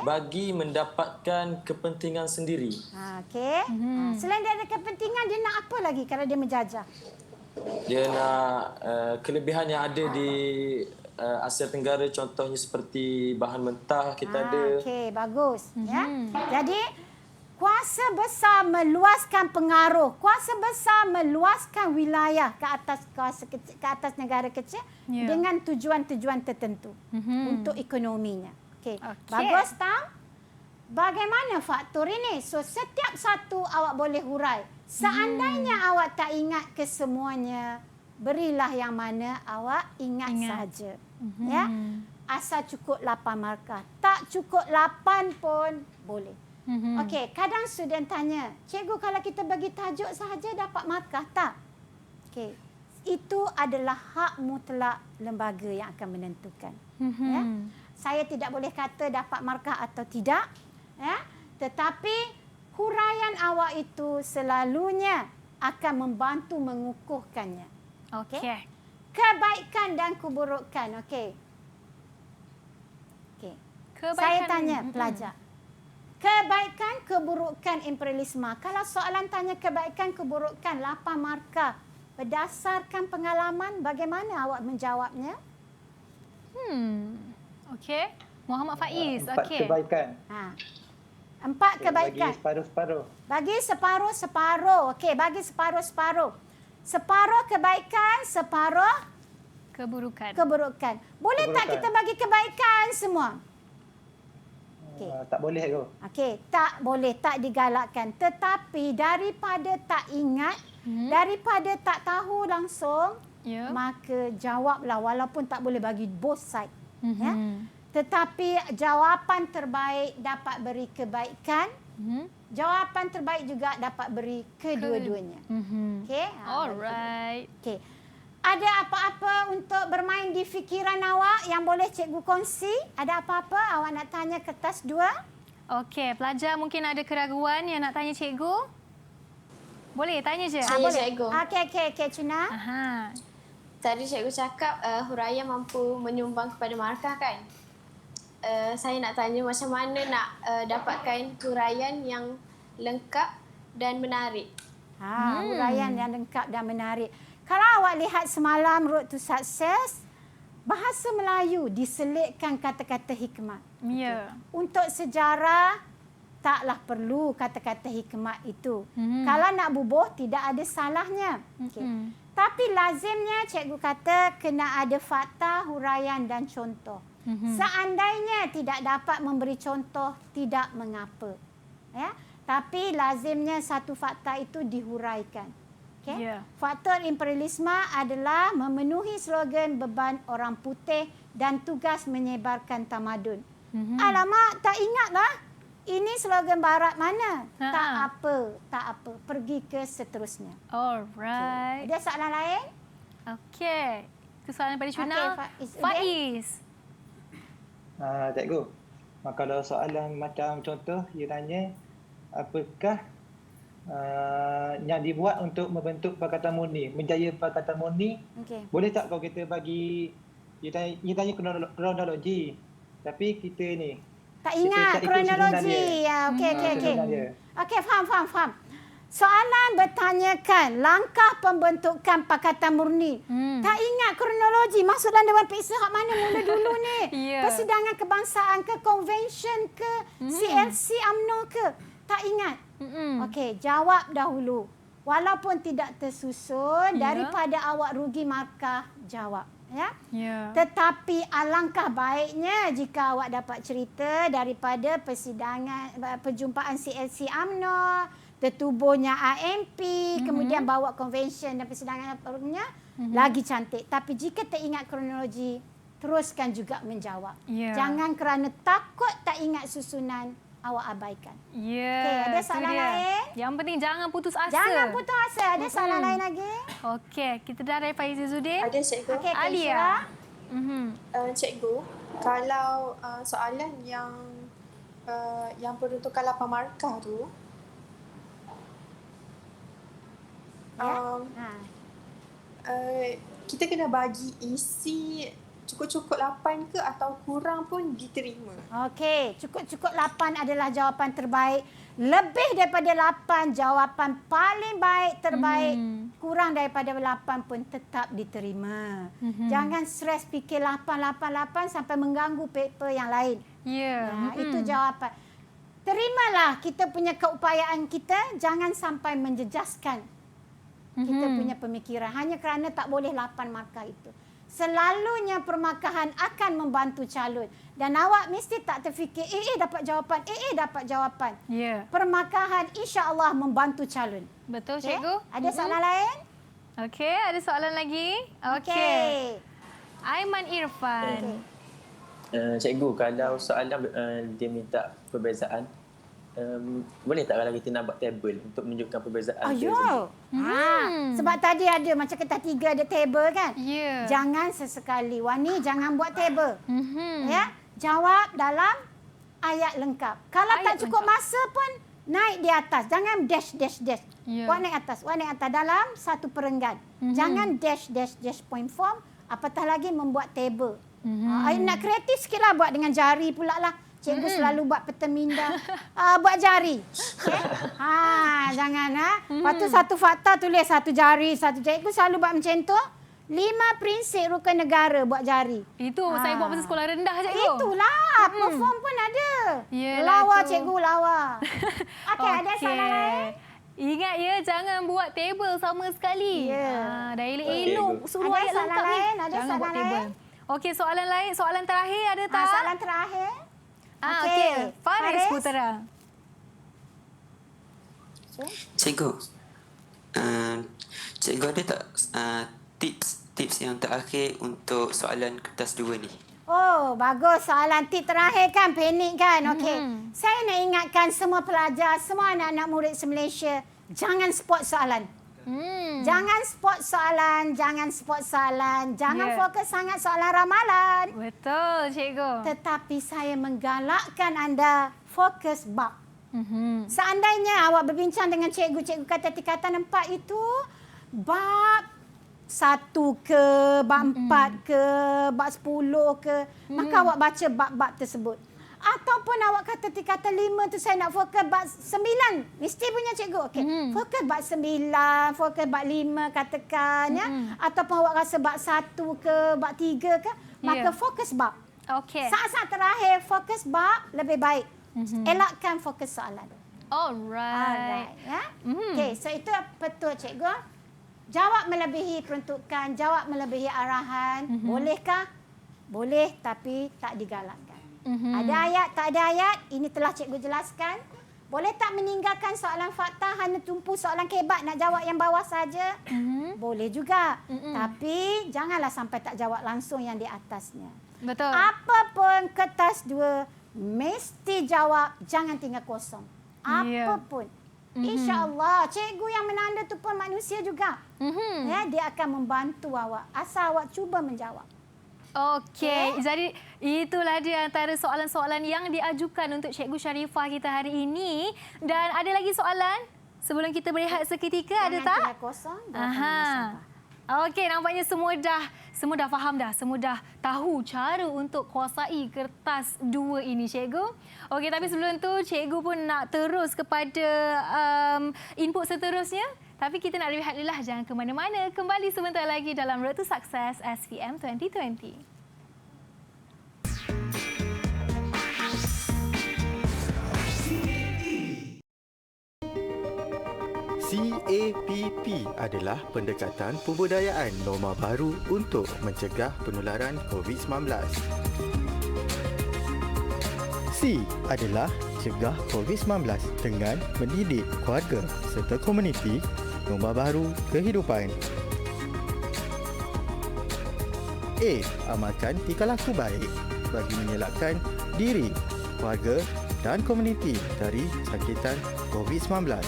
bagi mendapatkan kepentingan sendiri. Okey. Selain daripada kepentingan, dia nak apa lagi kalau dia menjajah? Dia nak kelebihan yang ada di Asia Tenggara, contohnya seperti bahan mentah kita ada. Okey, bagus. Ya. Jadi kuasa besar meluaskan pengaruh, kuasa besar meluaskan wilayah ke atas ke atas negara kecil dengan tujuan-tujuan tertentu untuk ekonominya. Okey. Bagus tak? Bagaimana faktor ini? So setiap satu awak boleh hurai. Seandainya awak tak ingat kesemuanya, berilah yang mana awak ingat sahaja. Ya. Asal cukup 8 markah. Tak cukup 8 pun boleh. Okey, kadang student tanya, cikgu kalau kita bagi tajuk sahaja dapat markah tak? Okey, itu adalah hak mutlak lembaga yang akan menentukan. Ya? Saya tidak boleh kata dapat markah atau tidak, ya? Tetapi huraian awak itu selalunya akan membantu mengukuhkannya. Okey. Kebaikan dan keburukan. Okey. Okey. Saya tanya pelajar. Kebaikan, keburukan imperialisme. Kalau soalan tanya kebaikan, keburukan, 8 markah. Berdasarkan pengalaman, bagaimana awak menjawabnya? Okey. Muhammad Faiz. 4 Okey. kebaikan. 4 kebaikan. Bagi separuh-separuh. Bagi separuh-separuh. Okey, bagi separuh-separuh. Separuh kebaikan, separuh keburukan. Boleh tak kita bagi kebaikan semua? Okey. Tak boleh tu. Okey, tak boleh, tak digalakkan. Tetapi daripada tak ingat, daripada tak tahu langsung, maka jawablah walaupun tak boleh bagi both side. Ya. Tetapi jawapan terbaik dapat beri kebaikan. Jawapan terbaik juga dapat beri kedua-duanya. Okey. Alright. Okey. Ada apa-apa untuk bermain di fikiran awak yang boleh cikgu kongsi? Ada apa-apa awak nak tanya kertas 2? Okey, pelajar mungkin ada keraguan yang nak tanya cikgu. Boleh tanya je. Saya boleh. cikgu. Okey, Cuna. Aha. Tadi cikgu cakap huraian mampu menyumbang kepada markah kan? Saya nak tanya macam mana nak dapatkan huraian yang lengkap dan menarik. Huraian yang lengkap dan menarik. Kalau awak lihat semalam Road to Success, bahasa Melayu diselitkan kata-kata hikmat. Ya. Untuk sejarah, taklah perlu kata-kata hikmat itu. Kalau nak bubuh, tidak ada salahnya. Okay. Tapi lazimnya cikgu kata kena ada fakta, huraian dan contoh. Seandainya tidak dapat memberi contoh, tidak mengapa. Ya? Tapi lazimnya satu fakta itu dihuraikan. Okay? Yeah. Faktor imperialisme adalah memenuhi slogan beban orang putih dan tugas menyebarkan tamadun. Alamak, tak ingatlah. Ini slogan barat mana? Tak apa. Pergi ke seterusnya. Alright. Okay. Ada soalan lain? Okey. Itu soalan daripada Cuna. Okay, Faiz. Cikgu, kalau soalan macam contoh, dia tanya apakah yang dibuat untuk membentuk Pakatan Murni, menjaya Pakatan Murni. Okay. Boleh tak kalau kita bagi, dia tanya kronologi, tapi kita ni tak ingat kronologi. Ya, okey, faham. Soalan bertanyakan langkah pembentukan Pakatan Murni. Tak ingat kronologi. Maksudnya Dewan Peksa hak mana mula dulu ni? Persidangan kebangsaan ke, convention ke, CLC UMNO ke? Tak ingat. Okey, jawab dahulu. Walaupun tidak tersusun, daripada awak rugi markah, jawab. Ya. Tetapi alangkah baiknya jika awak dapat cerita daripada persidangan, perjumpaan CLC UMNO, tertubuhnya AMP, kemudian bawa convention dan persidangan perlunya, lagi cantik. Tapi jika teringat kronologi, teruskan juga menjawab. Jangan kerana takut tak ingat susunan, awak abaikan. Okey, ada soalan lain? Yang penting jangan putus asa. Jangan putus asa. Ada soalan lain lagi? Okey, kita dah dari Faiz Izzuddin. Ada cikgu. Okey, Alia. Cikgu, kalau soalan yang peruntukan 8 markah tu, kita kena bagi isi cukup-cukup 8 ke atau kurang pun diterima. Okey, cukup-cukup 8 adalah jawapan terbaik. Lebih daripada 8, jawapan paling baik, terbaik. Kurang daripada 8 pun tetap diterima. Jangan stres fikir 8 sampai mengganggu paper yang lain. Itu jawapan. Terimalah kita punya keupayaan kita, jangan sampai menjejaskan kita punya pemikiran. Hanya kerana tak boleh 8 markah itu. Selalunya permarkahan akan membantu calon. Dan awak mesti tak terfikir, dapat jawapan, dapat jawapan. Permarkahan insya-Allah membantu calon. Betul, cikgu. Ada soalan lain? Okey, ada soalan lagi? Okey. Aiman Irfan. Cikgu, kalau soalan dia minta perbezaan, boleh tak kalau kita nak buat table untuk menunjukkan perbezaan? Sebab tadi ada macam kertas 3 ada table kan? Jangan sesekali. Wani, jangan buat table. Ya, jawab dalam ayat lengkap. Kalau ayat tak cukup lengkap masa pun, naik di atas. Jangan dash. Buat naik atas. dalam satu perenggan. Jangan dash point form. Apatah lagi membuat table. Nak kreatif sikitlah, buat dengan jari pula lah. Cikgu selalu buat peta minda. Buat jari. Jangan. Lepas tu satu fakta tulis satu jari. Cikgu selalu buat macam tu. 5 prinsip rukun negara buat jari. Itu saya buat masa sekolah rendah, cikgu. Itulah. Perform pun ada. Lawa, cikgu lawa. Okey, ada soalan lain? Ingat ya, jangan buat table sama sekali. Dah elok-elok suruh ayat lengkap ni. Ada Jangan buat soalan table. lain? Okey, soalan lain. Soalan terakhir ada tak? Soalan terakhir. Okey. Faris Putera. Cikgu, cikgu ada tak tips yang terakhir untuk soalan kertas 2 ni? Oh, bagus. Soalan tip terakhir kan, panik kan? Okey. Saya nak ingatkan semua pelajar, semua anak-anak murid se-Malaysia, jangan spot soalan. Jangan spot soalan, jangan fokus sangat soalan ramalan. Betul, cikgu. Tetapi saya menggalakkan anda fokus bab. Seandainya awak berbincang dengan cikgu kata tingkatan 4 itu, bab 1 ke, bab 4 ke, bab 10 ke, maka awak baca bab-bab tersebut. Ataupun awak kata tingkatan 5 tu saya nak fokus bab 9. Mesti punya cikgu. Okey. Fokus bab 9, fokus bab 5 katakan ya. Ataupun awak rasa bab 1 ke, bab 3 ke, maka fokus bab. Okey. Saat-saat terakhir fokus bab lebih baik. Elakkan fokus soalan. Alright. Ya. Okey, so itu betul cikgu. Jawab melebihi peruntukan, jawab melebihi arahan. Bolehkah? Boleh, tapi tak digalakkan. Ada ayat, tak ada ayat, ini telah cikgu jelaskan. Boleh tak meninggalkan soalan fakta, hanya tumpu soalan kebat nak jawab yang bawah saja? Boleh juga. Tapi janganlah sampai tak jawab langsung yang di atasnya. Betul. Apapun kertas 2, mesti jawab, jangan tinggal kosong. Apapun. InsyaAllah, cikgu yang menanda tu pun manusia juga. Ya, dia akan membantu awak. Asal awak cuba menjawab. Okey, jadi itulah dia antara soalan-soalan yang diajukan untuk Cikgu Sharifah kita hari ini. Dan ada lagi soalan sebelum kita berehat seketika, ada tak? Jangan kosong. Okey, nampaknya semua dah faham dah. Semua dah tahu cara untuk kuasai kertas 2 ini, Cikgu. Okey, tapi sebelum tu Cikgu pun nak terus kepada input seterusnya. Tapi kita nak rehat dulu lah, jangan ke mana-mana. Kembali sebentar lagi dalam Road to Success SPM 2020. CAPP adalah pendekatan pembudayaan norma baru untuk mencegah penularan COVID-19. C adalah cegah COVID-19 dengan mendidik keluarga serta komuniti norma baru kehidupan. A. Amalkan tingkah laku baik bagi mengelakkan diri, keluarga dan komuniti dari jangkitan COVID-19.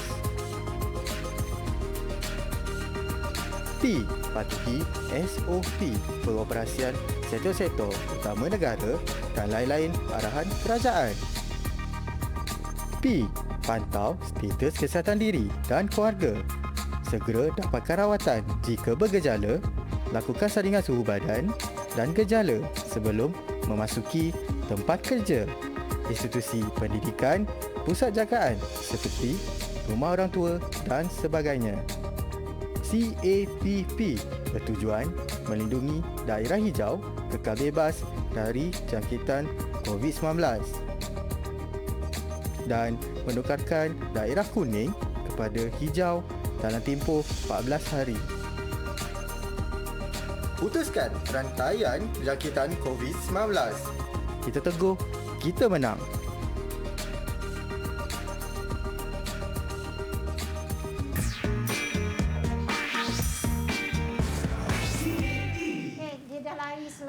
P. Patuhi SOP pengoperasian sektor-sektor utama negara dan lain-lain arahan kerajaan. P. Pantau status kesihatan diri dan keluarga. Segera dapatkan rawatan jika bergejala, lakukan saringan suhu badan dan gejala sebelum memasuki tempat kerja, institusi pendidikan, pusat jagaan seperti rumah orang tua dan sebagainya. CAPP bertujuan melindungi daerah hijau kekal bebas dari jangkitan COVID-19 dan menukarkan daerah kuning kepada hijau dalam tempoh 14 hari. Putuskan rantaian jangkitan COVID-19. Kita teguh, kita menang.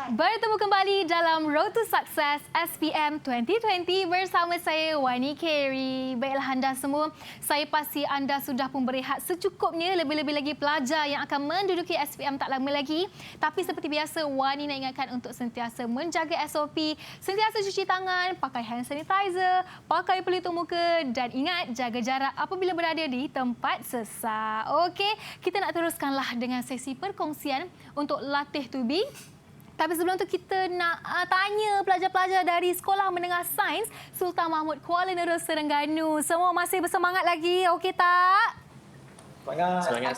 Bertemu kembali dalam Road to Success SPM 2020 bersama saya Wani Carey. Baiklah anda semua, saya pasti anda sudah pun berehat secukupnya, lebih-lebih lagi pelajar yang akan menduduki SPM tak lama lagi. Tapi seperti biasa, Wani nak ingatkan untuk sentiasa menjaga SOP, sentiasa cuci tangan, pakai hand sanitizer, pakai pelitup muka dan ingat jaga jarak apabila berada di tempat sesak. Okey, kita nak teruskanlah dengan sesi perkongsian untuk latih tubi. Tapi sebelum tu kita nak tanya pelajar-pelajar dari Sekolah Menengah Sains Sultan Mahmud Kuala Nerus Terengganu. Semua masih bersemangat lagi, okey tak? Semangat.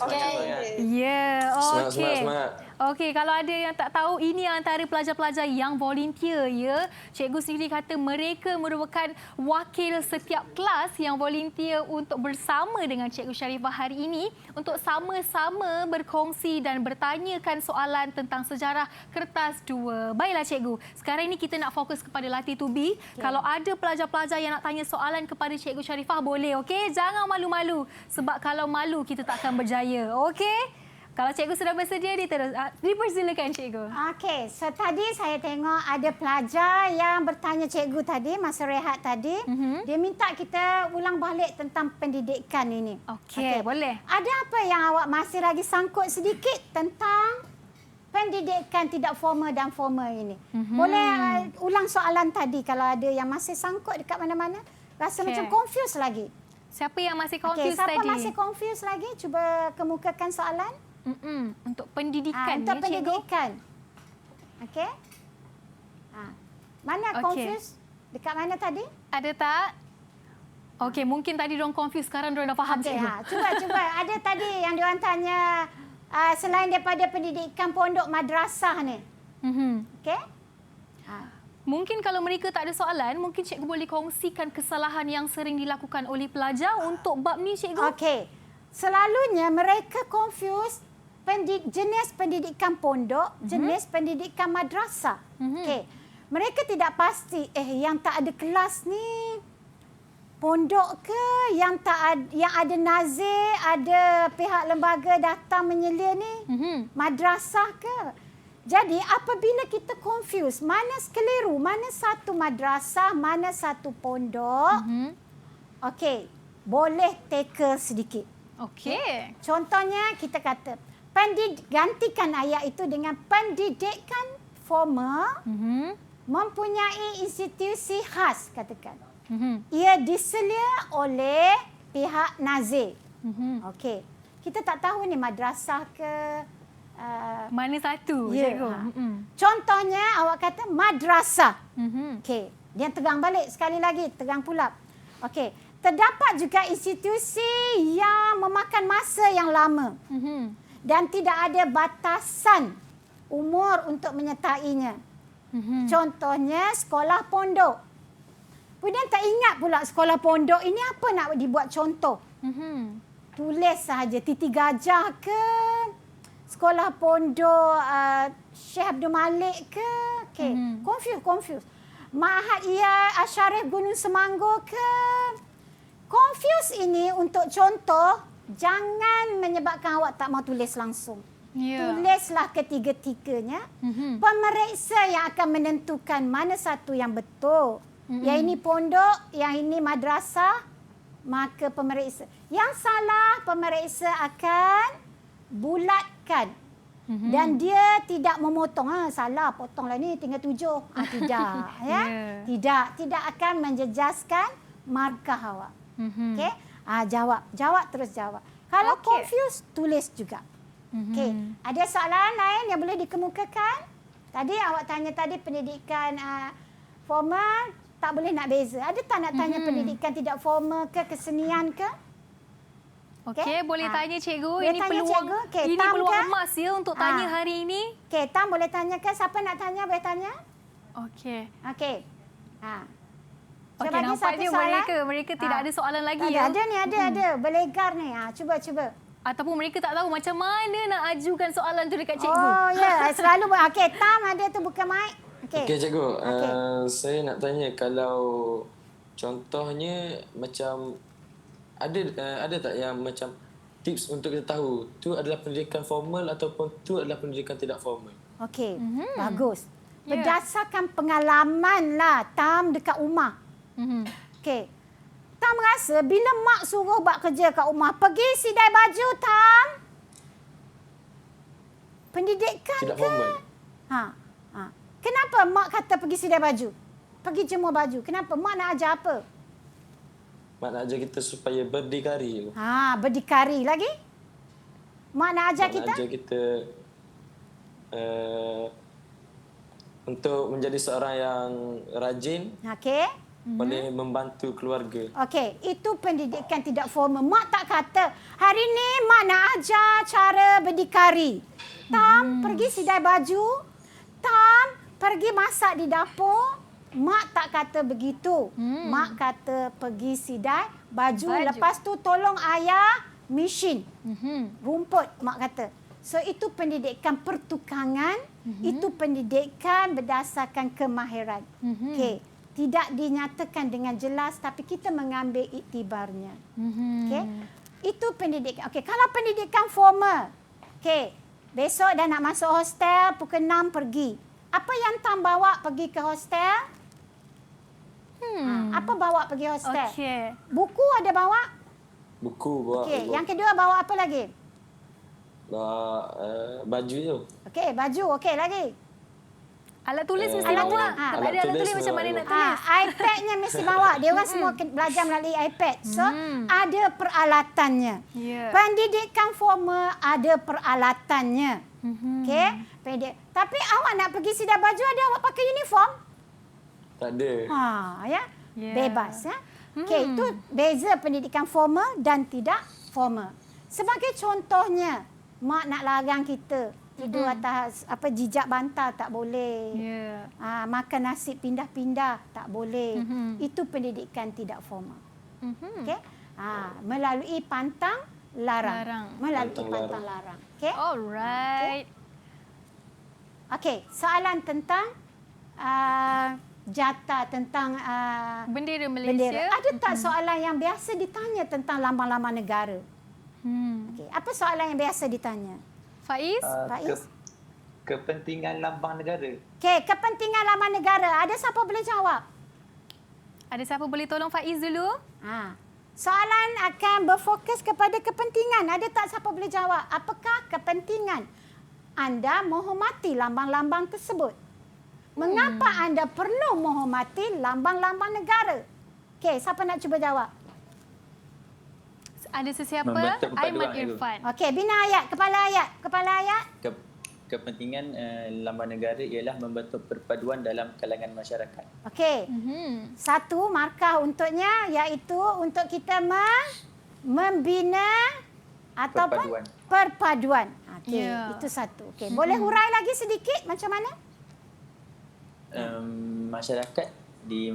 Ya, okey. Semangat. Okey, kalau ada yang tak tahu, ini antara pelajar-pelajar yang volunteer ya. Cikgu sendiri kata mereka merupakan wakil setiap kelas yang volunteer untuk bersama dengan Cikgu Sharifah hari ini untuk sama-sama berkongsi dan bertanyakan soalan tentang sejarah kertas 2. Baiklah cikgu, sekarang ini kita nak fokus kepada Latih Tubi. Kalau ada pelajar-pelajar yang nak tanya soalan kepada Cikgu Sharifah, boleh, okey? Jangan malu-malu sebab kalau malu kita tak akan berjaya, okey? Kalau cikgu sudah bersedia, dipersilakan cikgu. Okey, so tadi saya tengok ada pelajar yang bertanya cikgu tadi, masa rehat tadi. Dia minta kita ulang balik tentang pendidikan ini. Okey, boleh. Ada apa yang awak masih lagi sangkut sedikit tentang pendidikan tidak formal dan formal ini? Boleh ulang soalan tadi kalau ada yang masih sangkut dekat mana-mana? Rasa macam confused lagi. Siapa yang masih confused siapa tadi? Siapa masih confused lagi? Cuba kemukakan soalan. Untuk pendidikan untuk ya, pendidikan. Okey. Mana confused? Dekat mana tadi? Ada tak? Okey, mungkin tadi diorang confused, sekarang diorang dah faham cikgu. Cuba. Ada tadi yang diorang tanya selain daripada pendidikan pondok madrasah ni. Okey? Mungkin kalau mereka tak ada soalan, mungkin cikgu boleh kongsikan kesalahan yang sering dilakukan oleh pelajar untuk bab ni cikgu. Okey. Selalunya mereka confused jenis pendidikan pondok, jenis pendidikan madrasah. Okey. Mereka tidak pasti yang tak ada kelas ni pondok ke, yang ada nazir, ada pihak lembaga datang menyelia ni madrasah ke. Jadi apabila kita confuse mana keliru, mana satu madrasah, mana satu pondok, okey, boleh tackle sedikit. Okey. Contohnya kita kata gantikan ayat itu dengan pendidikan formal mempunyai institusi khas, katakan. Ia diselia oleh pihak nazir. Okey. Kita tak tahu ni madrasah ke mana satu, cikgu. Contohnya awak kata madrasah. Okey. Dia tegang balik sekali lagi, tegang pula. Okey. Terdapat juga institusi yang memakan masa yang lama. Dan tidak ada batasan umur untuk menyertainya. Contohnya sekolah pondok. Kemudian tak ingat pula sekolah pondok ini apa nak dibuat contoh. Tulis sahaja Titi Gajah ke, sekolah pondok Syekh Abdul Malik ke. Okay. Confuse. Ma'had Ia Asyarif Gunung Semanggur ke. Confuse ini untuk contoh, jangan menyebabkan awak tak mau tulis langsung. Tulislah ketiga-tiganya. Pemeriksa yang akan menentukan mana satu yang betul. Yang ini pondok, yang ini madrasah, maka pemeriksa. Yang salah, pemeriksa akan bulatkan. Dan dia tidak memotong. Salah, potonglah ni tinggal 7. Tidak. Ya? Tidak akan menjejaskan markah awak. Okey? Jawab terus jawab. Kalau confused, tulis juga. Okey. Ada soalan lain yang boleh dikemukakan? Tadi awak tanya tadi pendidikan formal tak boleh nak beza. Ada tak nak tanya pendidikan tidak formal ke, kesenian ke? Okey, boleh tanya cikgu. Boleh Ini tanya peluang cikgu. Okay, ini peluang emas ya untuk tanya hari ini. Okey, Tam boleh tanya ke? Siapa nak tanya boleh tanya? Okey. Okey. Okey, nampaknya mereka tidak ada soalan lagi ya. Ada ni, ada. Berlegar ni. Cuba. Ataupun mereka tak tahu macam mana nak ajukan soalan tu dekat cikgu. Oh, ya. Selalu okey, Tam ada tu buka mic. Okey cikgu. Saya nak tanya kalau contohnya macam ada tak yang macam tips untuk kita tahu tu adalah pendidikan formal ataupun tu adalah pendidikan tidak formal? Okey, bagus. Berdasarkan pengalaman lah Tam dekat rumah. Okey. Tam rasa bila mak suruh buat kerja kat rumah, pergi sidai baju Tam. Pendidikan tidak ke? Formal. Kenapa mak kata pergi sidai baju? Pergi jemur baju. Kenapa? Mak nak ajar apa? Mak nak ajar kita supaya berdikari. Berdikari lagi? Mak nak ajar kita? Mak nak ajar kita untuk menjadi seorang yang rajin. Okey. boleh membantu keluarga. Okey, itu pendidikan tidak formal. Mak tak kata, hari ni mak nak ajar cara berdikari. Tam, pergi sidai baju. Tam, pergi masak di dapur. Mak tak kata begitu. Mak kata pergi sidai baju. Lepas tu tolong ayah mesin. Rumput, mak kata. So, itu pendidikan pertukangan. Itu pendidikan berdasarkan kemahiran. Okey. Tidak dinyatakan dengan jelas tapi kita mengambil iktibarnya. Okey. Itu pendidikan. Okey, kalau pendidikan formal. Okey. Besok dah nak masuk hostel, pukul 6 pergi. Apa yang Tam bawa pergi ke hostel? Apa bawa pergi hostel? Okey. Buku ada bawa? Buku bawa. Okey, yang kedua bawa apa lagi? Bawa baju tu. Okey, baju. Okey, lagi. Alat tulis mesti alat bawa. tulis. Tak ada alat tulis macam mana nak tulis? iPad-nya mesti bawa. Dia orang semua belajar melalui iPad. So, ada peralatannya. Yeah. Pendidikan formal ada peralatannya. Okey? Tapi awak nak pergi sidai baju, ada awak pakai uniform? Tak ada. Ya. Bebas. Ya? Okey, itu beza pendidikan formal dan tidak formal. Sebagai contohnya, mak nak larang kita tidur atas jijak bantal tak boleh. Makan nasi pindah-pindah tak boleh. Itu pendidikan tidak formal. Okey? Melalui pantang larang. Melalui pantang larang. Okey? Alright. Okey, soalan tentang jata tentang bendera Malaysia. Bendera. Ada tak soalan yang biasa ditanya tentang lambang-lambang negara? Okey, apa soalan yang biasa ditanya? Faiz? Kepentingan lambang negara. Okey, kepentingan lambang negara. Ada siapa boleh jawab? Ada siapa boleh tolong Faiz dulu? Soalan akan berfokus kepada kepentingan. Ada tak siapa boleh jawab? Apakah kepentingan anda menghormati lambang-lambang tersebut? Mengapa anda perlu menghormati lambang-lambang negara? Okey, siapa nak cuba jawab? Ada sesiapa? Membentuk Aiman perpaduan Irfan. Okey, bina ayat. Kepala ayat. Kepentingan lambang negara ialah membentuk perpaduan dalam kalangan masyarakat. Okey. Satu markah untuknya iaitu untuk kita membina ataupun perpaduan. Okey, itu satu. Okey, boleh hurai lagi sedikit macam mana? Masyarakat di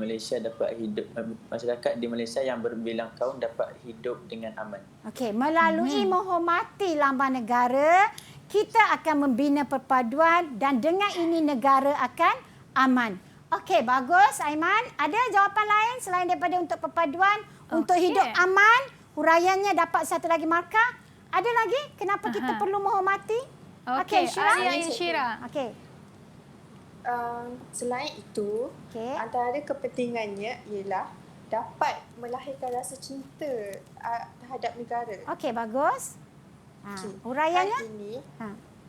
Malaysia yang berbilang kaum dapat hidup dengan aman. Okey, melalui menghormati lambang negara, kita akan membina perpaduan dan dengan ini negara akan aman. Okey, bagus Aiman. Ada jawapan lain selain daripada untuk perpaduan, untuk hidup aman, huraiannya dapat satu lagi markah? Ada lagi? Kenapa kita perlu menghormati? Okey, Syira. Okey. Selain itu, antara kepentingannya ialah dapat melahirkan rasa cinta terhadap negara. Okey, bagus. Huraiannya?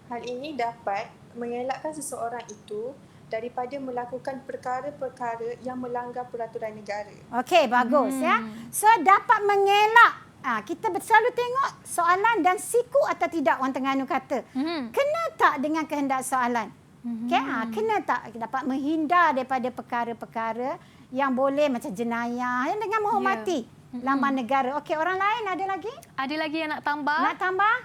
Hal ini dapat mengelakkan seseorang itu daripada melakukan perkara-perkara yang melanggar peraturan negara. Okey, bagus ya. So dapat mengelak. Kita selalu tengok soalan dan siku atau tidak orang Terengganu kata. Kena tak dengan kehendak soalan? Okay? Kena tak dapat menghindar daripada perkara-perkara yang boleh macam jenayah yang dengan menghormati lambang negara. Okey, orang lain ada lagi? Ada lagi yang nak tambah? Nak tambah?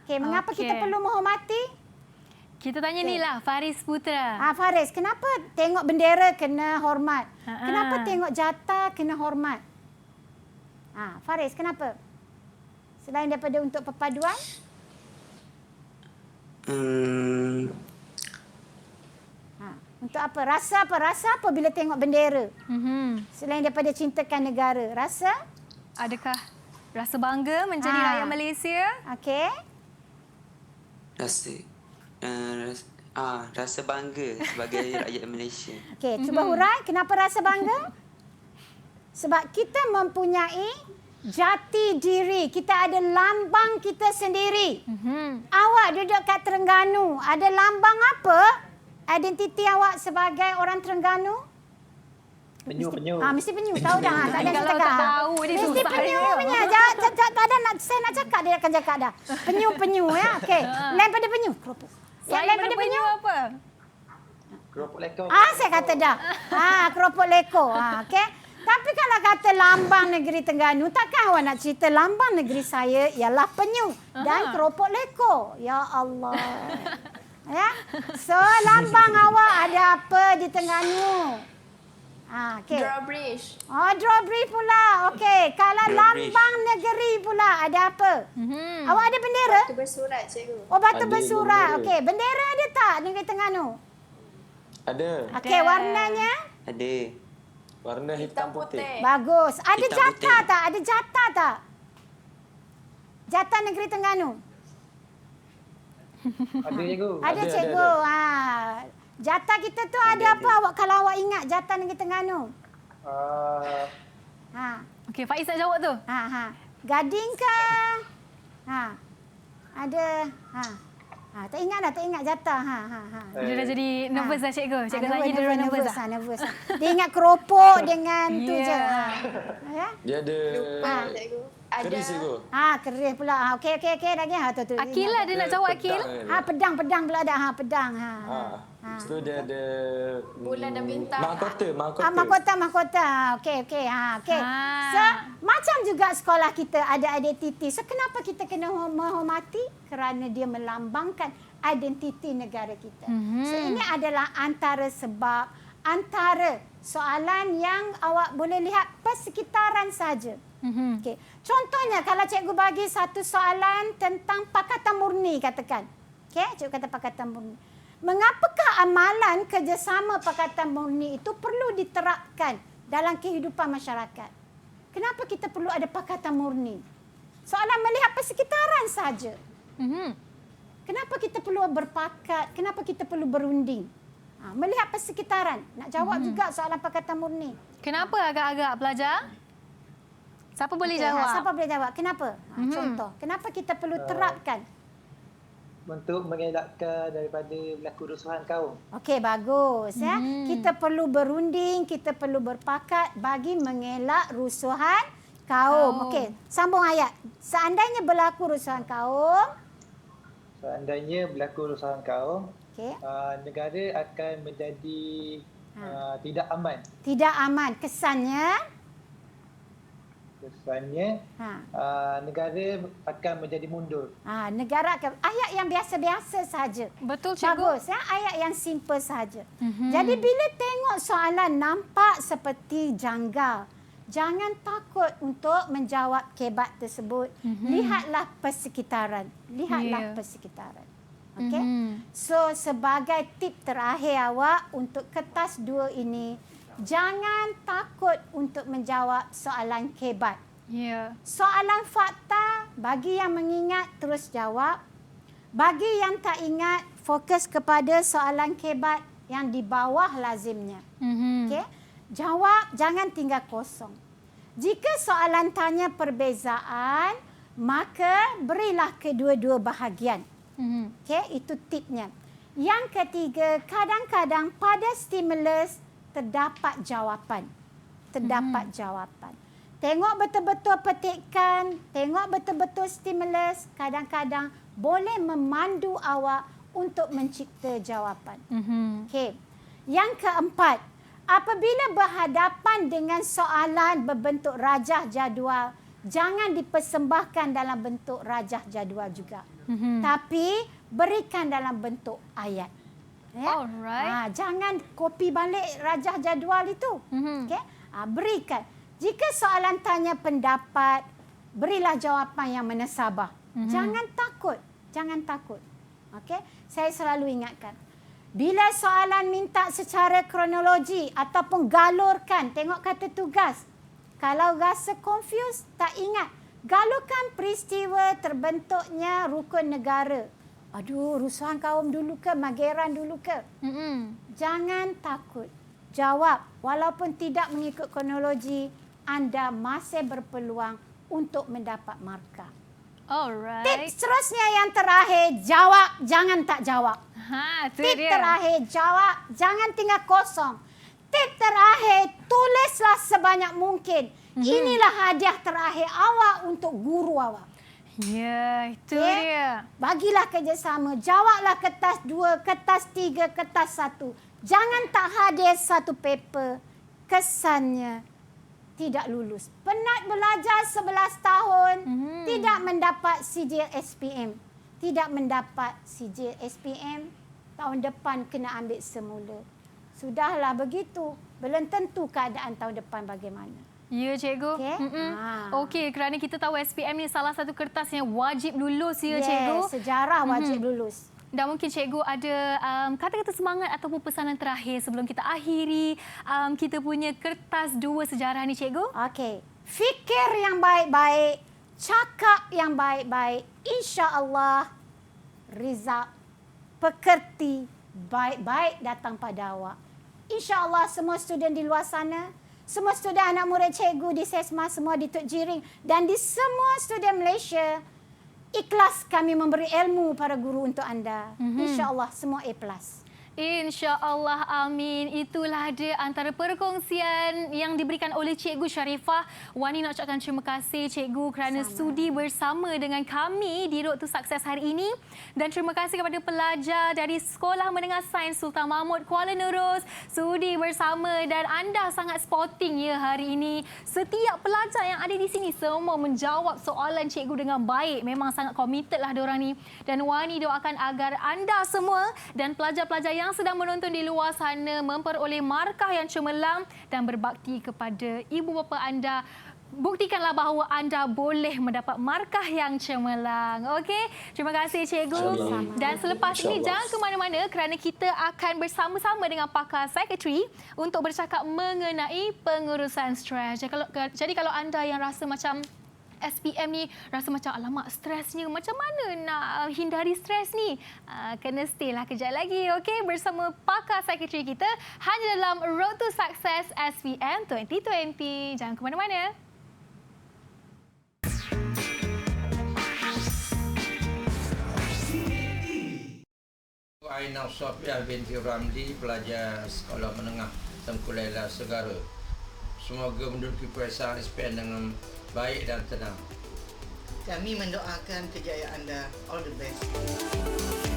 Okey, mengapa kita perlu menghormati? Kita tanya ni lah, Faris Putra. Faris, kenapa tengok bendera kena hormat? Kenapa tengok jata kena hormat? Faris, kenapa? Selain daripada untuk perpaduan? Untuk apa? Rasa apa? Rasa apa bila tengok bendera? Selain daripada cintakan negara. Rasa? Adakah rasa bangga menjadi rakyat Malaysia? Okey. Rasa bangga sebagai rakyat Malaysia. Okey, cuba hurai. Kenapa rasa bangga? Sebab kita mempunyai jati diri. Kita ada lambang kita sendiri. Awak duduk kat Terengganu. Ada lambang apa? Identiti awak sebagai orang Terengganu? Penyu. Mesti penyu. Tahu dah. Tak ada Kalau cakap. tak tahu dia mesti susah penyu dia. punya. Tak ada nak saya nak cakap dia akan cakap dah. Penyu ya. Okey. Lain pada penyu. Keropok. Lain pada penyu apa? Keropok lekor. Saya kata dah. Keropok lekor. Okey. Tapi kalau kata lambang negeri Terengganu, takkan awak nak cerita lambang negeri saya ialah penyu dan keropok lekor. Ya Allah. Ya. So lambang awak ada apa di Terengganu? Okay. Drawbridge. Drawbridge pula. Okey. Kalau Drawbridge. lambang negeri pula ada apa? Awak ada bendera? Batu bersurat, cikgu. Batu Ada bersurat. bendera. Okey. Bendera ada tak negeri Terengganu? Ada. Okey. Warnanya? Ada. Warna hitam putih. Bagus. Ada Hitam jatah putih. tak? Ada jatah tak? Jatah negeri Terengganu? Ada cikgu. Ada Ada, cikgu. Jatah kita tu ada apa awak kalau awak ingat jatah negeri Terengganu? Okey, Faiz nak jawab tu. Gading ke? Ada. Tak ingat jatah. Dia dah jadi nervous dah cikgu. Cikgu tanya dia dah nervous dah. Nervous. Dia ingat keropok dengan tu je. Ya? Dia ada Cikgu. keris cikgu. Keris pula. Okey lagi. Tu. Akil lah dia nak jawab Akil. Pedang ada. Pedang pula ada. Pedang. Lepas tu dia ada Bulan dan bintang. Mahkota. Okey. So, macam juga sekolah kita ada identiti. So, kenapa kita kena menghormati? Kerana dia melambangkan identiti negara kita. So, ini adalah antara soalan yang awak boleh lihat persekitaran saja. Okay. Contohnya, kalau cikgu bagi satu soalan tentang Pakatan Murni, katakan. Okay, cikgu kata Pakatan Murni. Mengapakah amalan kerjasama Pakatan Murni itu perlu diterapkan dalam kehidupan masyarakat? Kenapa kita perlu ada Pakatan Murni? Soalan melihat persekitaran saja. Kenapa kita perlu berpakat? Kenapa kita perlu berunding? Melihat persekitaran. Nak jawab juga soalan Pakatan Murni. Kenapa agak-agak pelajar? Siapa boleh jawab? Siapa boleh jawab? Kenapa? Contoh. Kenapa kita perlu terapkan? Untuk mengelakkan daripada berlaku rusuhan kaum. Okey, bagus. Ya. Kita perlu berunding, kita perlu berpakat bagi mengelak rusuhan kaum. Okey, sambung ayat. Seandainya berlaku rusuhan kaum. Negara akan menjadi tidak aman. Tidak aman. Kesannya negara akan menjadi mundur. Negara akan ayat yang biasa-biasa saja. Betul cikgu. Bagus ya, ayat yang simple saja. Jadi bila tengok soalan nampak seperti janggal, jangan takut untuk menjawab kebat tersebut. Lihatlah persekitaran. Persekitaran. Okey. So sebagai tip terakhir awak untuk kertas 2 ini, jangan takut untuk menjawab soalan kebat. Soalan fakta, bagi yang mengingat terus jawab. Bagi yang tak ingat, fokus kepada soalan kebat yang di bawah lazimnya. Okey? Jawab, jangan tinggal kosong. Jika soalan tanya perbezaan, maka berilah kedua-dua bahagian. Okey, itu tipnya. Yang ketiga, kadang-kadang pada stimulus terdapat jawapan. Tengok betul-betul petikan, tengok betul-betul stimulus, kadang-kadang boleh memandu awak untuk mencipta jawapan. Okey. Yang keempat, apabila berhadapan dengan soalan berbentuk rajah jadual, jangan dipersembahkan dalam bentuk rajah jadual juga. Tapi berikan dalam bentuk ayat. Ya? Alright. Jangan copy balik rajah jadual itu. Okay? Berikan. Jika soalan tanya pendapat, berilah jawapan yang menasabah. Jangan takut. Okay? Saya selalu ingatkan. Bila soalan minta secara kronologi ataupun galurkan, tengok kata tugas. Kalau rasa confused, tak ingat. Galurkan peristiwa terbentuknya rukun negara. Aduh, rusuhan kaum dulu ke, Mageran dulu ke? Jangan takut. Jawab. Walaupun tidak mengikut kronologi, anda masih berpeluang untuk mendapat markah. Alright. Tips seterusnya yang terakhir, jawab, jangan tak jawab. Tip terakhir, jawab, jangan tinggal kosong. Tip terakhir, tulislah sebanyak mungkin. Inilah hadiah terakhir awak untuk guru awak. Ya, itu dia. Bagilah kerjasama. Jawablah kertas 2, kertas 3, kertas 1. Jangan tak hadir satu paper. Kesannya tidak lulus. Penat belajar 11 tahun. Tidak mendapat sijil SPM. Tidak mendapat sijil SPM. Tahun depan kena ambil semula. Sudahlah begitu. Belum tentu keadaan tahun depan bagaimana. Ya, cikgu. Okey. Okey, kerana kita tahu SPM ni salah satu kertas yang wajib lulus ya, cikgu. Sejarah wajib lulus. Dan mungkin cikgu ada kata-kata semangat ataupun pesanan terakhir sebelum kita akhiri kita punya kertas 2 sejarah ni, cikgu. Okey. Fikir yang baik-baik, cakap yang baik-baik. Insya-Allah result pekerti baik-baik datang pada awak. InsyaAllah semua student di luar sana, semua student anak murid cikgu di SESMA, semua di Tok Jiring dan di semua student Malaysia, ikhlas kami memberi ilmu para guru untuk anda. InsyaAllah semua A+. InsyaAllah, amin. Itulah dia antara perkongsian yang diberikan oleh Cikgu Sharifah. Wani nak ucapkan terima kasih Cikgu kerana sudi bersama dengan kami di Road to Success hari ini. Dan terima kasih kepada pelajar dari Sekolah Menengah Sains Sultan Mahmud Kuala Nerus. Sudi bersama dan anda sangat sporting ya hari ini. Setiap pelajar yang ada di sini semua menjawab soalan Cikgu dengan baik. Memang sangat committed lah diorang ni. Dan Wani doakan agar anda semua dan pelajar-pelajar yang sedang menonton di luar sana memperoleh markah yang cemerlang dan berbakti kepada ibu bapa anda. Buktikanlah bahawa anda boleh mendapat markah yang cemerlang. Okey, terima kasih cikgu. Dan selepas ini jangan ke mana-mana kerana kita akan bersama-sama dengan pakar psikiatri untuk bercakap mengenai pengurusan stres. Jadi kalau anda yang rasa macam SPM ni rasa macam alamak stresnya macam mana nak hindari stres ni, kena stay lah kejap lagi okey bersama pakar psikiatri kita hanya dalam Road to Success SPM 2020. Jangan ke mana-mana. Aina Sofiah binti Ramli, pelajar Sekolah Menengah Tengku Laila Segara. Semoga menduduki peperiksaan SPM dengan baik dan tenang. Kami mendoakan kejayaan anda. All the best.